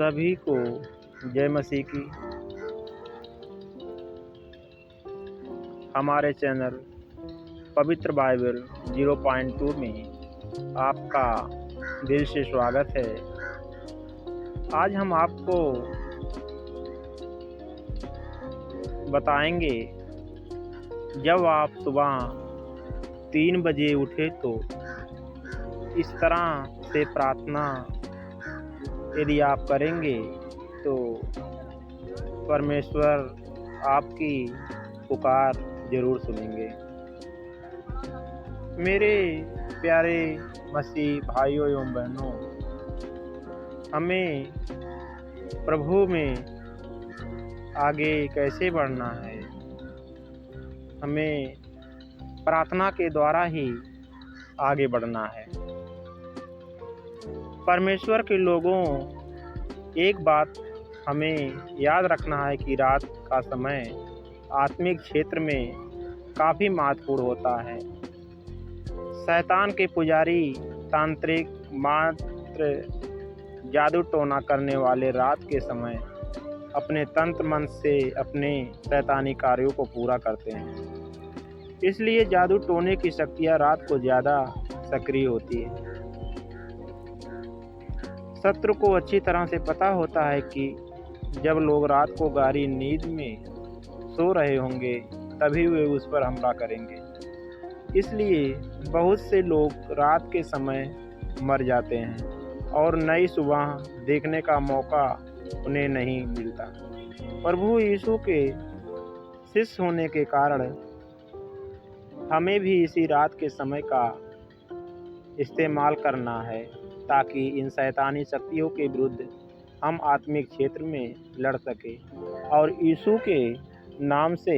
सभी को जय मसीह की। हमारे चैनल पवित्र बाइबल 0.2 में आपका दिल से स्वागत है। आज हम आपको बताएंगे, जब आप सुबह 3 बजे उठे तो इस तरह से प्रार्थना यदि आप करेंगे तो परमेश्वर आपकी पुकार जरूर सुनेंगे। मेरे प्यारे मसीह भाइयों एवं बहनों, हमें प्रभु में आगे कैसे बढ़ना है? हमें प्रार्थना के द्वारा ही आगे बढ़ना है। परमेश्वर के लोगों, एक बात हमें याद रखना है कि रात का समय आत्मिक क्षेत्र में काफ़ी महत्वपूर्ण होता है। शैतान के पुजारी, तांत्रिक, मंत्र, जादू टोना करने वाले रात के समय अपने तंत्र मंत्र से अपने शैतानी कार्यों को पूरा करते हैं। इसलिए जादू टोने की शक्तियाँ रात को ज़्यादा सक्रिय होती है। शत्रु को अच्छी तरह से पता होता है कि जब लोग रात को गहरी नींद में सो रहे होंगे तभी वे उस पर हमला करेंगे। इसलिए बहुत से लोग रात के समय मर जाते हैं और नई सुबह देखने का मौका उन्हें नहीं मिलता। प्रभु यीशु के शिष्य होने के कारण हमें भी इसी रात के समय का इस्तेमाल करना है, ताकि इन शैतानी शक्तियों के विरुद्ध हम आत्मिक क्षेत्र में लड़ सकें और यीशु के नाम से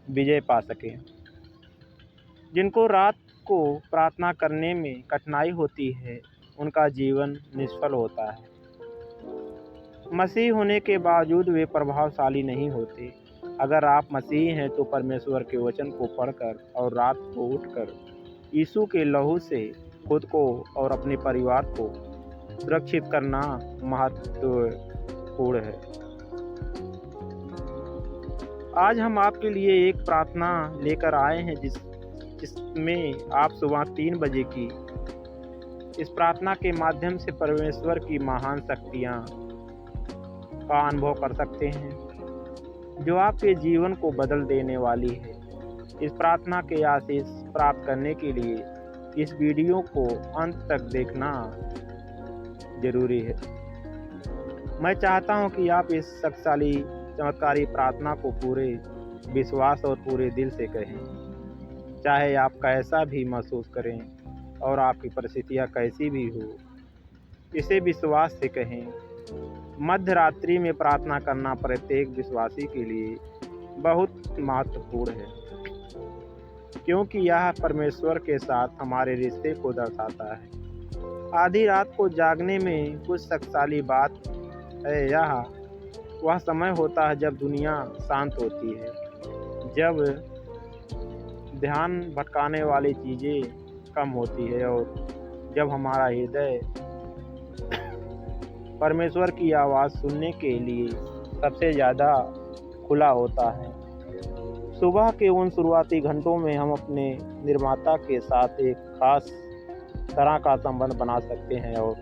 विजय पा सकें। जिनको रात को प्रार्थना करने में कठिनाई होती है, उनका जीवन निष्फल होता है। मसीह होने के बावजूद वे प्रभावशाली नहीं होते। अगर आप मसीह हैं तो परमेश्वर के वचन को पढ़कर और रात को उठकर यीशु के लहू से खुद को और अपने परिवार को सुरक्षित करना महत्वपूर्ण है। आज हम आपके लिए एक प्रार्थना लेकर आए हैं जिसमें आप सुबह 3 बजे की इस प्रार्थना के माध्यम से परमेश्वर की महान शक्तियाँ का अनुभव कर सकते हैं, जो आपके जीवन को बदल देने वाली है। इस प्रार्थना के आशीष प्राप्त करने के लिए इस वीडियो को अंत तक देखना जरूरी है। मैं चाहता हूं कि आप इस शक्तिशाली चमत्कारी प्रार्थना को पूरे विश्वास और पूरे दिल से कहें, चाहे आप कैसा भी महसूस करें और आपकी परिस्थितियां कैसी भी हो। इसे विश्वास से कहें। मध्य रात्रि में प्रार्थना करना प्रत्येक विश्वासी के लिए बहुत महत्वपूर्ण है, क्योंकि यह परमेश्वर के साथ हमारे रिश्ते को दर्शाता है। आधी रात को जागने में कुछ शक्तिशाली बात है। यह वह समय होता है जब दुनिया शांत होती है, जब ध्यान भटकाने वाली चीज़ें कम होती है और जब हमारा हृदय परमेश्वर की आवाज़ सुनने के लिए सबसे ज़्यादा खुला होता है। सुबह के उन शुरुआती घंटों में हम अपने निर्माता के साथ एक खास तरह का संबंध बना सकते हैं और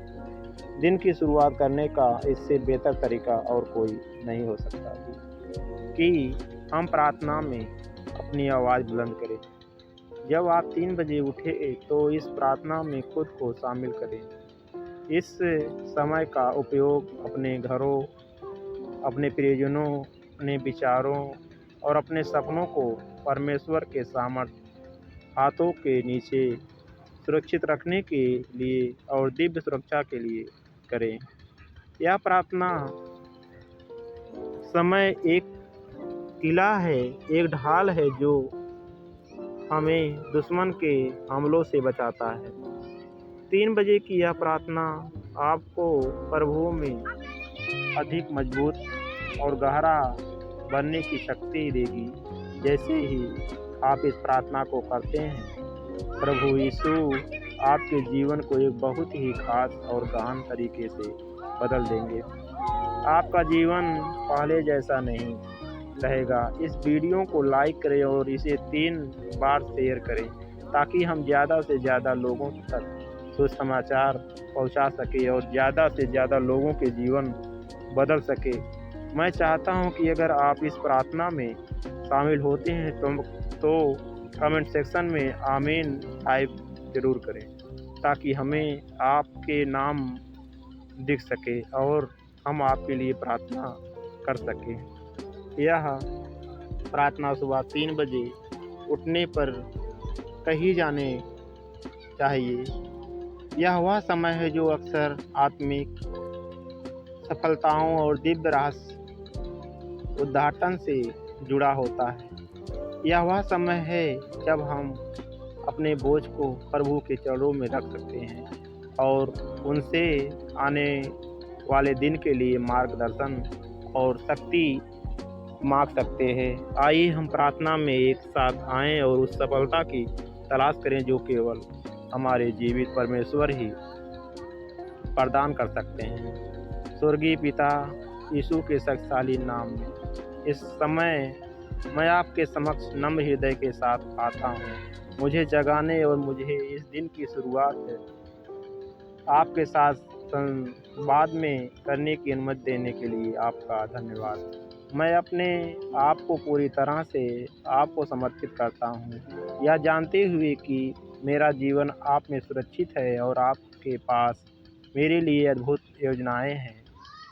दिन की शुरुआत करने का इससे बेहतर तरीका और कोई नहीं हो सकता कि हम प्रार्थना में अपनी आवाज़ बुलंद करें। जब आप 3 बजे उठे तो इस प्रार्थना में खुद को शामिल करें। इस समय का उपयोग अपने घरों, अपने प्रियजनों, अपने विचारों और अपने सपनों को परमेश्वर के सामर्थ्य हाथों के नीचे सुरक्षित रखने के लिए और दिव्य सुरक्षा के लिए करें। यह प्रार्थना समय एक किला है, एक ढाल है जो हमें दुश्मन के हमलों से बचाता है। 3 बजे की यह प्रार्थना आपको प्रभु में अधिक मजबूत और गहरा बनने की शक्ति देगी। जैसे ही आप इस प्रार्थना को करते हैं, प्रभु यीशु आपके जीवन को एक बहुत ही खास और गहन तरीके से बदल देंगे। आपका जीवन पहले जैसा नहीं रहेगा। इस वीडियो को लाइक करें और इसे 3 बार शेयर करें ताकि हम ज़्यादा से ज़्यादा लोगों तक सुसमाचार पहुंचा सके और ज़्यादा से ज़्यादा लोगों के जीवन बदल सके। मैं चाहता हूं कि अगर आप इस प्रार्थना में शामिल होते हैं तो कमेंट सेक्शन में आमीन टाइप ज़रूर करें ताकि हमें आपके नाम दिख सके और हम आपके लिए प्रार्थना कर सकें। यह प्रार्थना सुबह 3 बजे उठने पर कही जाने चाहिए। यह वह समय है जो अक्सर आत्मिक सफलताओं और दिव्य रहस्य उद्घाटन से जुड़ा होता है। यह वह समय है जब हम अपने बोझ को प्रभु के चरणों में रख सकते हैं और उनसे आने वाले दिन के लिए मार्गदर्शन और शक्ति मांग सकते हैं। आइए हम प्रार्थना में एक साथ आएं और उस सफलता की तलाश करें जो केवल हमारे जीवित परमेश्वर ही प्रदान कर सकते हैं। स्वर्गीय पिता, यीशु के शक्तिशाली नाम में इस समय मैं आपके समक्ष नम्र हृदय के साथ आता हूँ। मुझे जगाने और मुझे इस दिन की शुरुआत आपके साथ संवाद में करने की अनुमति देने के लिए आपका धन्यवाद। मैं अपने आप को पूरी तरह से आपको समर्पित करता हूँ, यह जानते हुए कि मेरा जीवन आप में सुरक्षित है और आपके पास मेरे लिए अद्भुत योजनाएं हैं।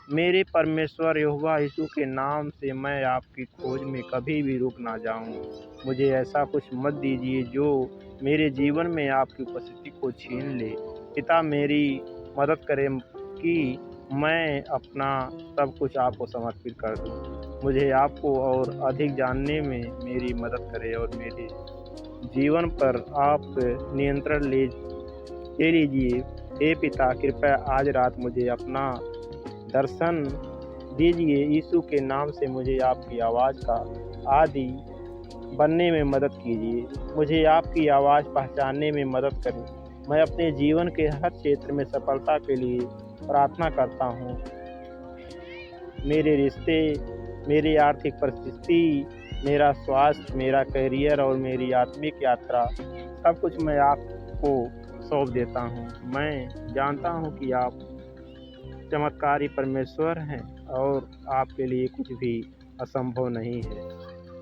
मेरे परमेश्वर यहोवा यीशु के नाम से मैं आपकी खोज में कभी भी रुक ना जाऊं। मुझे ऐसा कुछ मत दीजिए जो मेरे जीवन में आपकी उपस्थिति को छीन ले। पिता, मेरी मदद करें कि मैं अपना सब कुछ आपको समर्पित कर दूं। मुझे आपको और अधिक जानने में मेरी मदद करें और मेरे जीवन पर आप नियंत्रण ले लीजिए। हे पिता, कृपया आज रात मुझे अपना दर्शन दीजिए। यीशु के नाम से मुझे आपकी आवाज़ का आदि बनने में मदद कीजिए। मुझे आपकी आवाज़ पहचानने में मदद करें। मैं अपने जीवन के हर क्षेत्र में सफलता के लिए प्रार्थना करता हूँ। मेरे रिश्ते, मेरी आर्थिक परिस्थिति, मेरा स्वास्थ्य, मेरा करियर और मेरी आत्मिक यात्रा, सब कुछ मैं आपको सौंप देता हूँ। मैं जानता हूँ कि आप चमत्कारी परमेश्वर हैं और आपके लिए कुछ भी असंभव नहीं है।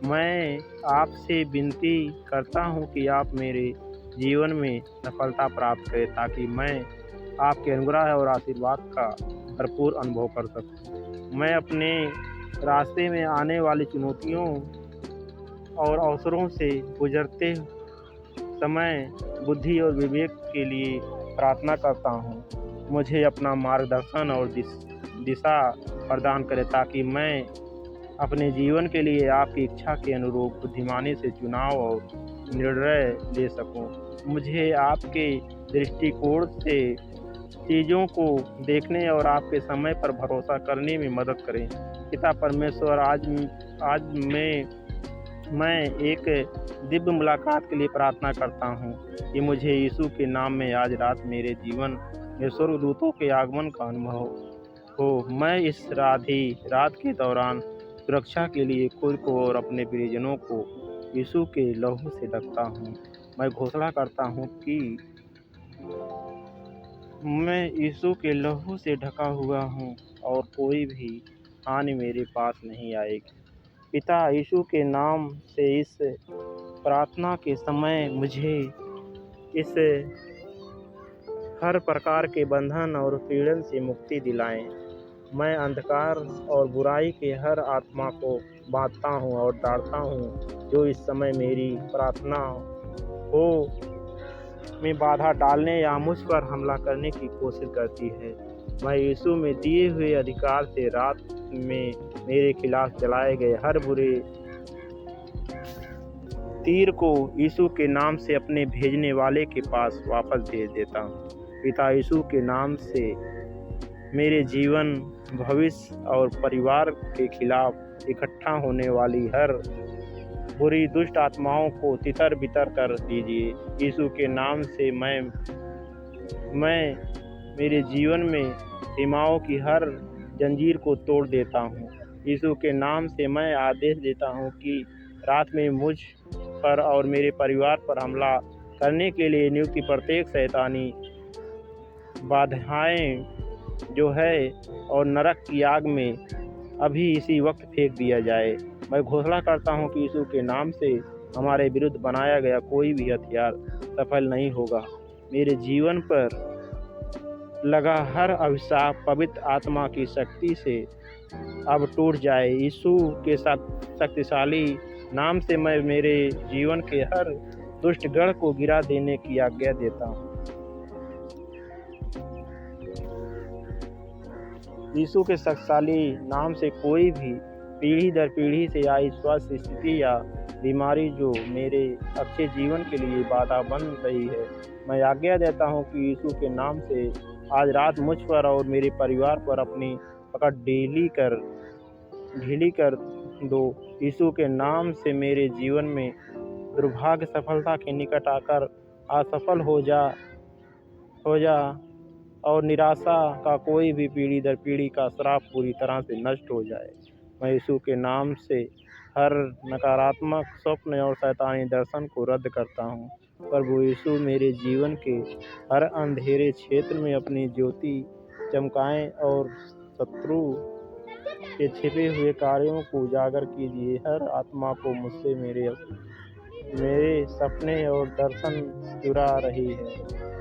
मैं आपसे विनती करता हूँ कि आप मेरे जीवन में सफलता प्राप्त करें ताकि मैं आपके अनुग्रह और आशीर्वाद का भरपूर अनुभव कर सकूं। मैं अपने रास्ते में आने वाली चुनौतियों और अवसरों से गुजरते समय बुद्धि और विवेक के लिए प्रार्थना करता हूँ। मुझे अपना मार्गदर्शन और दिशा प्रदान करें ताकि मैं अपने जीवन के लिए आपकी इच्छा के अनुरूप बुद्धिमानी से चुनाव और निर्णय ले सकूं। मुझे आपके दृष्टिकोण से चीज़ों को देखने और आपके समय पर भरोसा करने में मदद करें। पिता परमेश्वर, आज मैं एक दिव्य मुलाकात के लिए प्रार्थना करता हूँ कि मुझे यीशु के नाम में आज रात मेरे जीवन में स्वर्गदूतों के आगमन का अनुभव हो। मैं इस रात के दौरान सुरक्षा के लिए खुद को और अपने प्रियजनों को यीशु के लहू से ढकता हूँ। मैं घोषणा करता हूँ कि मैं यीशु के लहू से ढका हुआ हूँ और कोई भी हानि मेरे पास नहीं आएगी। पिता, यीशु के नाम से इस प्रार्थना के समय मुझे इस हर प्रकार के बंधन और पीड़न से मुक्ति दिलाएं। मैं अंधकार और बुराई के हर आत्मा को बांधता हूँ और डांटता हूँ जो इस समय मेरी प्रार्थना हो में बाधा डालने या मुझ पर हमला करने की कोशिश करती है। मैं यीशु में दिए हुए अधिकार से रात में मेरे खिलाफ चलाए गए हर बुरे तीर को यीशु के नाम से अपने भेजने वाले के पास वापस भेज देता हूँ। पिता, यीशु के नाम से मेरे जीवन, भविष्य और परिवार के खिलाफ इकट्ठा होने वाली हर बुरी दुष्ट आत्माओं को तितर बितर कर दीजिए। यीशु के नाम से मैं मेरे जीवन में सीमाओं की हर जंजीर को तोड़ देता हूँ। यीशु के नाम से मैं आदेश देता हूँ कि रात में मुझ पर और मेरे परिवार पर हमला करने के लिए नियुक्त प्रत्येक शैतानी बाधाएं जो है और नरक की आग में अभी इसी वक्त फेंक दिया जाए। मैं घोषणा करता हूँ कि यीशु के नाम से हमारे विरुद्ध बनाया गया कोई भी हथियार सफल नहीं होगा। मेरे जीवन पर लगा हर अभिशाप पवित्र आत्मा की शक्ति से अब टूट जाए। यीशु के शक्तिशाली नाम से मैं मेरे जीवन के हर दुष्ट गढ़ को गिरा देने की आज्ञा देता हूँ। यीशु के शक्तिशाली नाम से कोई भी पीढ़ी दर पीढ़ी से आई स्वास्थ्य स्थिति या बीमारी जो मेरे अच्छे जीवन के लिए बाधा बन रही है, मैं आज्ञा देता हूँ कि यीशु के नाम से आज रात मुझ पर और मेरे परिवार पर अपनी पकड़ ढीली कर दो। यीशु के नाम से मेरे जीवन में दुर्भाग्य सफलता के निकट आकर असफल हो जा और निराशा का कोई भी पीढ़ी दर पीढ़ी का श्राप पूरी तरह से नष्ट हो जाए। मैं यीशु के नाम से हर नकारात्मक स्वप्न और शैतानी दर्शन को रद्द करता हूँ। प्रभु यीशु मेरे जीवन के हर अंधेरे क्षेत्र में अपनी ज्योति चमकाएं और शत्रु के छिपे हुए कार्यों को उजागर कीजिए। हर आत्मा को मुझसे मेरे सपने और दर्शन चुरा रही है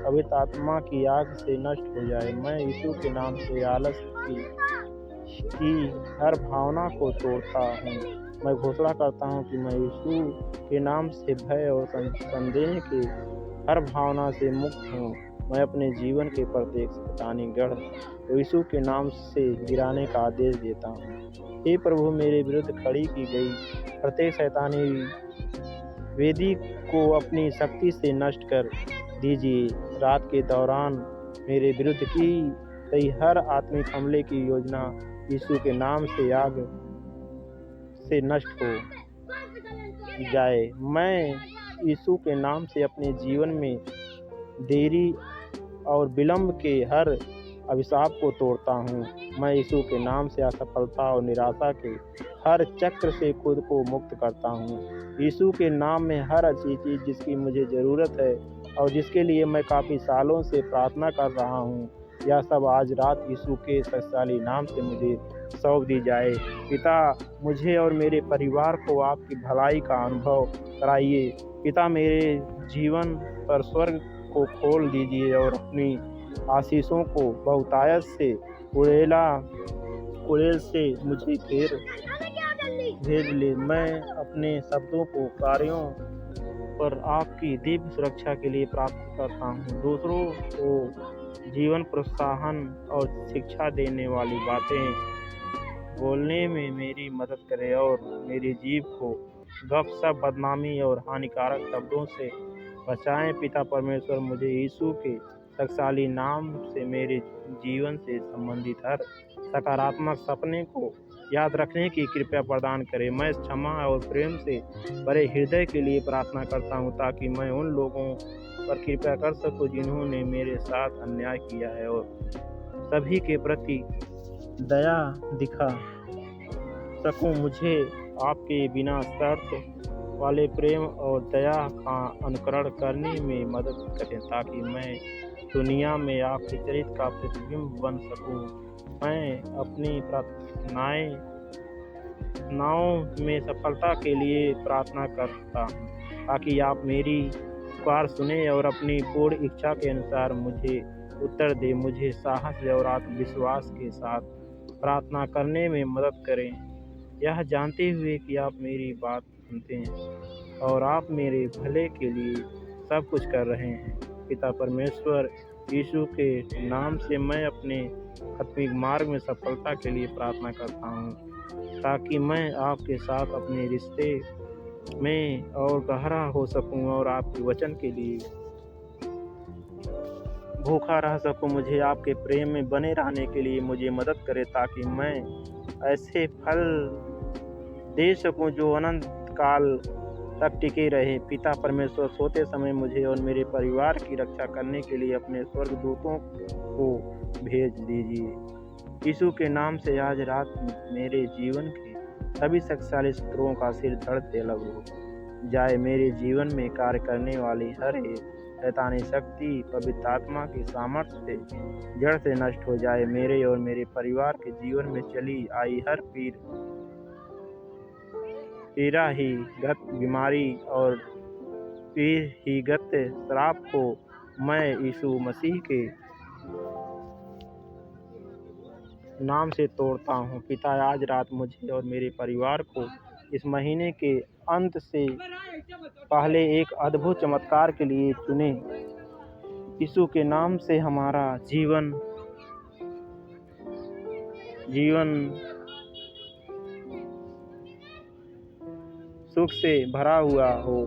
पवित्र आत्मा की आग से नष्ट हो जाए। मैं यीशु के नाम से आलस की हर भावना को तोड़ता हूँ। मैं घोषणा करता हूँ कि मैं यीशु के नाम से भय और संदेह की हर भावना से मुक्त हूँ। मैं अपने जीवन के प्रत्येक शैतानी गढ़ को यीशु के नाम से गिराने का आदेश देता हूँ। हे प्रभु, मेरे विरुद्ध खड़ी की गई प्रत्येक शैतानी वेदी को अपनी शक्ति से नष्ट कर दीजिए। रात के दौरान मेरे विरुद्ध की गई हर आत्मिक हमले की योजना यीशु के नाम से आग से नष्ट हो जाए। मैं यीशु के नाम से अपने जीवन में देरी और विलंब के हर अभिशाप को तोड़ता हूँ। मैं यीशु के नाम से असफलता और निराशा के हर चक्र से खुद को मुक्त करता हूँ। यीशु के नाम में हर अच्छी चीज़ जिसकी मुझे ज़रूरत है और जिसके लिए मैं काफ़ी सालों से प्रार्थना कर रहा हूँ, यह सब आज रात यीशु के शक्तिशाली नाम से मुझे सौंप दी जाए। पिता, मुझे और मेरे परिवार को आपकी भलाई का अनुभव कराइए। पिता, मेरे जीवन पर स्वर्ग को खोल दीजिए और अपनी आशीषों को बहुतायत से उड़ेल से मुझे भेज ले। मैं अपने शब्दों को कार्यों पर आपकी दिव्य सुरक्षा के लिए प्राप्त करता हूँ। दूसरों को जीवन प्रोत्साहन और शिक्षा देने वाली बातें बोलने में मेरी मदद करें और मेरी जीभ को गपशप, बदनामी और हानिकारक शब्दों से बचाएं। पिता परमेश्वर, मुझे यीशु के शक्तिशाली नाम से मेरे जीवन से संबंधित हर सकारात्मक सपने को याद रखने की कृपया प्रदान करें। मैं क्षमा और प्रेम से भरे हृदय के लिए प्रार्थना करता हूँ ताकि मैं उन लोगों पर कृपा कर सकूँ जिन्होंने मेरे साथ अन्याय किया है और सभी के प्रति दया दिखा सकूँ। मुझे आपके बिना शर्त वाले प्रेम और दया का अनुकरण करने में मदद करें ताकि मैं दुनिया में आपके चरित्र का प्रतिबिंब बन सकूं। मैं अपनी प्रार्थनाओं में सफलता के लिए प्रार्थना करता हूं ताकि आप मेरी पुकार सुने और अपनी पूर्ण इच्छा के अनुसार मुझे उत्तर दे। मुझे साहस और आत्मविश्वास के साथ प्रार्थना करने में मदद करें, यह जानते हुए कि आप मेरी बात सुनते हैं और आप मेरे भले के लिए सब कुछ कर रहे हैं। पिता परमेश्वर, यीशु के नाम से मैं अपने आत्मिक मार्ग में सफलता के लिए प्रार्थना करता हूँ ताकि मैं आपके साथ अपने रिश्ते में और गहरा हो सकूं और आपके वचन के लिए भूखा रह सकूं। मुझे आपके प्रेम में बने रहने के लिए मुझे मदद करें ताकि मैं ऐसे फल दे सकूं जो अनंत काल तक टिके रहे। पिता परमेश्वर, सोते समय मुझे और मेरे परिवार की रक्षा करने के लिए अपने स्वर्गदूतों को भेज दीजिए। यीशु के नाम से आज रात मेरे जीवन के सभी शक्तिशाली शत्रुओं का सिर धड़ से अलग हो जाए। मेरे जीवन में कार्य करने वाली हर एक शैतानी शक्ति पवित्र आत्मा की सामर्थ्य से जड़ से नष्ट हो जाए। मेरे और मेरे परिवार के जीवन में चली आई हर पीड़ा ही गत बीमारी और पीर ही गत श्राप को मैं यीशु मसीह के नाम से तोड़ता हूँ। पिता, आज रात मुझे और मेरे परिवार को इस महीने के अंत से पहले एक अद्भुत चमत्कार के लिए चुने। यीशु के नाम से हमारा जीवन सुख से भरा हुआ हो।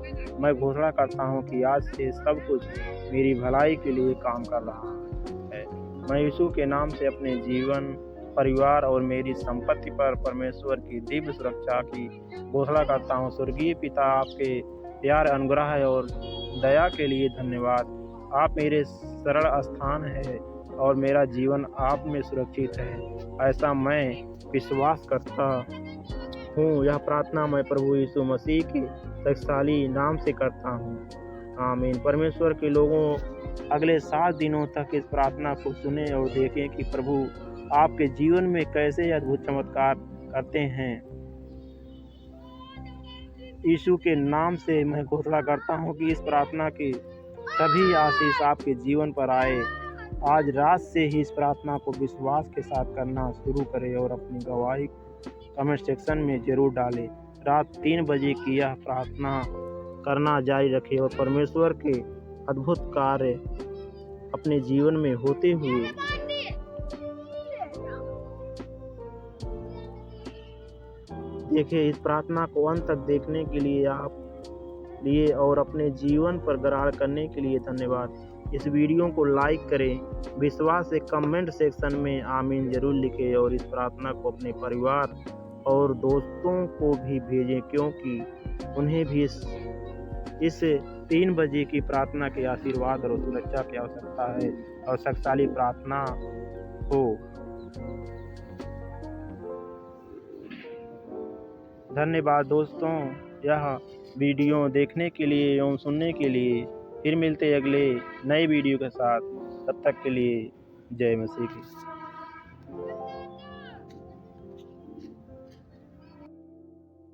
मैं घोषणा करता हूँ कि आज से सब कुछ मेरी भलाई के लिए काम कर रहा है। मैं यीशु के नाम से अपने जीवन, परिवार और मेरी संपत्ति पर परमेश्वर की दिव्य सुरक्षा की घोषणा करता हूँ। स्वर्गीय पिता, आपके प्यार, अनुग्रह और दया के लिए धन्यवाद। आप मेरे सरल स्थान है और मेरा जीवन आप में सुरक्षित है, ऐसा मैं विश्वास करता हूँ। यह प्रार्थना मैं प्रभु यीशु मसीह के शक्तिशाली नाम से करता हूँ, आमीन। परमेश्वर के लोगों, अगले 7 दिनों तक इस प्रार्थना को सुने और देखें कि प्रभु आपके जीवन में कैसे अद्भुत चमत्कार करते हैं। यीशु के नाम से मैं घोषणा करता हूँ कि इस प्रार्थना की सभी आशीष आपके जीवन पर आए। आज रात से ही इस प्रार्थना को विश्वास के साथ करना शुरू करें और अपनी गवाही कमेंट सेक्शन में जरूर डालें। रात 3 बजे की यह प्रार्थना करना जारी रखें और परमेश्वर के अद्भुत कार्य अपने जीवन में होते हुए देखें। इस प्रार्थना को अंत तक देखने के लिए और अपने जीवन पर गरार करने के लिए धन्यवाद। इस वीडियो को लाइक करें, विश्वास से कमेंट सेक्शन में आमीन जरूर लिखें और इस प्रार्थना को अपने परिवार और दोस्तों को भी भेजें, क्योंकि उन्हें भी इस 3 बजे की प्रार्थना के आशीर्वाद और सुरक्षा की आवश्यकता है और शक्तिशाली प्रार्थना हो। धन्यवाद दोस्तों, यह वीडियो देखने के लिए एवं सुनने के लिए। फिर मिलते अगले नए वीडियो के साथ। तब तक के लिए जय मसीह की।